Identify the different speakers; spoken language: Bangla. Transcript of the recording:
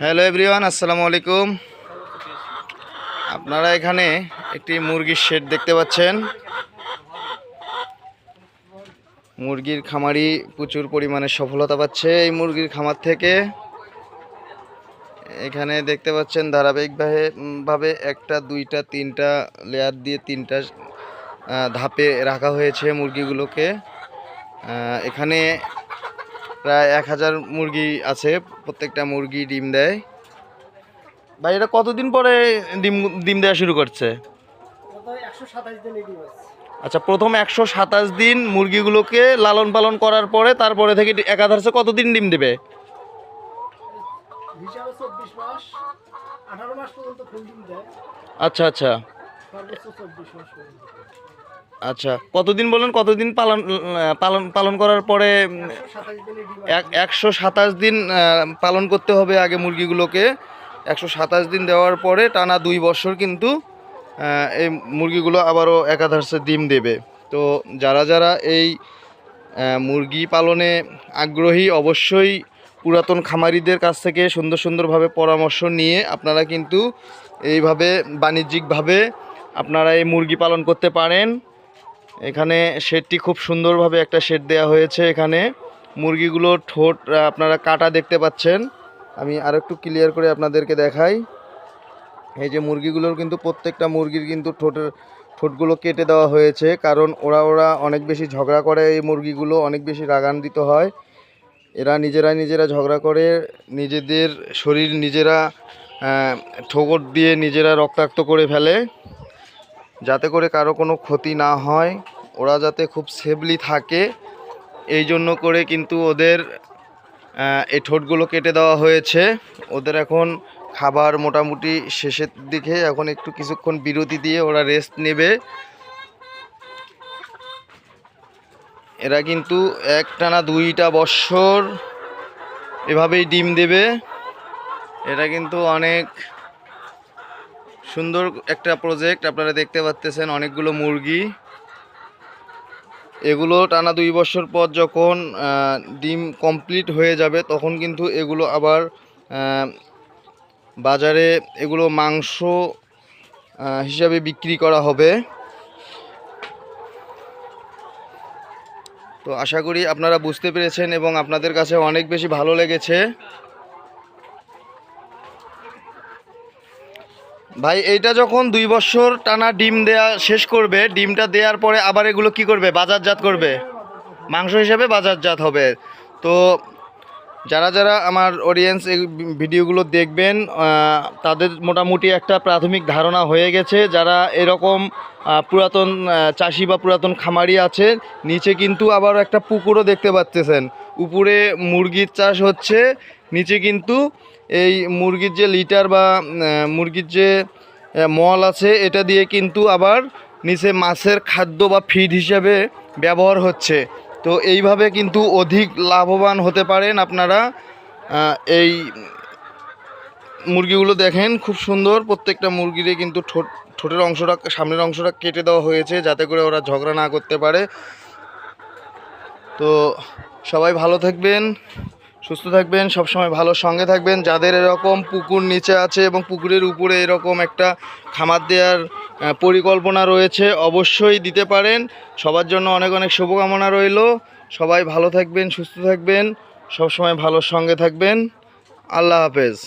Speaker 1: হ্যালো এভরিওয়ান, আসসালামু আলাইকুম। আপনারা এখানে একটি মুরগির শেড দেখতে পাচ্ছেন। মুরগির খামারি প্রচুর পরিমাণে সফলতা পাচ্ছে এই মুরগির খামার থেকে। এখানে দেখতে পাচ্ছেন ধারাবাহিকভাবে একটা, দুইটা, তিনটা লেয়ার দিয়ে তিনটা ধাপে রাখা হয়েছে মুরগিগুলোকে। এখানে প্রায় 1000 মুরগি আছে, প্রত্যেকটা মুরগি ডিম দেয়। ভাই, এটা কতদিন পরে ডিম ডিম দেওয়া শুরু করছে? আচ্ছা, প্রথম 127 দিন মুরগিগুলোকে লালন পালন করার পরে তারপরে থেকে একাধারে কতদিন ডিম দেবে? আচ্ছা আচ্ছা আচ্ছা, কতদিন বলেন? কতদিন পালন পালন পালন করার পরে? 127 দিন পালন করতে হবে আগে মুরগিগুলোকে। 127 দিন দেওয়ার পরে টানা 2 বছর কিন্তু এই মুরগিগুলো আবারও একাধারে ডিম দেবে। তো যারা যারা এই মুরগি পালনে আগ্রহী, অবশ্যই পুরাতন খামারিদের কাছ থেকে সুন্দরভাবে পরামর্শ নিয়ে আপনারা কিন্তু এইভাবে বাণিজ্যিকভাবে আপনারা এই মুরগি পালন করতে পারেন। এখানে শেডটি খুব সুন্দরভাবে একটা শেড দেওয়া হয়েছে। এখানে মুরগিগুলোর ঠোঁট আপনারা কাটা দেখতে পাচ্ছেন। আমি আরেকটু ক্লিয়ার করে আপনাদেরকে দেখাই। এই যে মুরগিগুলোর কিন্তু প্রত্যেকটা মুরগির কিন্তু ঠোঁটগুলো কেটে দেওয়া হয়েছে, কারণ ওরা অনেক বেশি ঝগড়া করে। এই মুরগিগুলো অনেক বেশি রাগান্বিত হয়। এরা নিজেরা ঝগড়া করে, নিজেদের শরীর নিজেরা ঠোকর দিয়ে নিজেরা রক্তাক্ত করে ফেলে, যাতে করে কারো কোনো ক্ষতি না হয়, ওরা যাতে খুব সেফলি থাকে। এই জন্য করে কিন্তু ওদের এই ঠোঁটগুলো কেটে দেওয়া হয়েছে। ওদের এখন খাবার মোটামুটি শেষের দিকে, এখন একটু কিছুক্ষণ বিরতি দিয়ে ওরা রেস্ট নেবে। এরা কিন্তু একটানা 2টা বছর এভাবেই ডিম দেবে। এটা কিন্তু অনেক সুন্দর একটা প্রজেক্ট। আপনারা দেখতে পাচ্ছেন অনেকগুলো মুরগি। এগুলো টানা 2 বছর পর যখন ডিম কমপ্লিট হয়ে যাবে, তখন কিন্তু এগুলো আবার বাজারে এগুলো মাংস হিসাবে বিক্রি করা হবে। তো আশা করি আপনারা বুঝতে পেরেছেন এবং আপনাদের কাছে অনেক বেশি ভালো লেগেছে। ভাই, এইটা যখন 2 বছর টানা ডিম দেয়া শেষ করবে, ডিমটা দেওয়ার পরে আবার এগুলো কি করবে? বাজারজাত করবে, মাংস হিসেবে বাজারজাত হবে। তো যারা যারা আমার অডিয়েন্স এই ভিডিওগুলো দেখবেন, তাদের মোটামুটি একটা প্রাথমিক ধারণা হয়ে গেছে। যারা এরকম পুরাতন চাষি বা পুরাতন খামারি আছে, নিচে কিন্তু আবার একটা পুকুরও দেখতে পাচ্ছেন। উপরে মুরগির চাষ হচ্ছে, নিচে কিন্তু এই মুরগির যে লিটার বা মুরগির যে মল আছে, এটা দিয়ে কিন্তু আবার নিচে মাছের খাদ্য বা ফিড হিসাবে ব্যবহার হচ্ছে। তো এইভাবে কিন্তু অধিক লাভবান হতে পারেন আপনারা। এই মুরগিগুলো দেখেন খুব সুন্দর। প্রত্যেকটা মুরগিরে কিন্তু ঠোঁটের অংশটা, সামনের অংশটা কেটে দেওয়া হয়েছে, যাতে করে ওরা ঝগড়া না করতে পারে। তো সবাই ভালো থাকবেন, সুস্থ থাকবেন, সবসময় ভালো সঙ্গে থাকবেন। যাদের এরকম পুকুর নিচে আছে এবং পুকুরের উপরে এরকম একটা খামার দেওয়ার পরিকল্পনা রয়েছে, অবশ্যই দিতে পারেন। সবার জন্য অনেক অনেক শুভকামনা রইল। সবাই ভালো থাকবেন, সুস্থ থাকবেন, সবসময় ভালো সঙ্গে থাকবেন। আল্লাহ হাফেজ।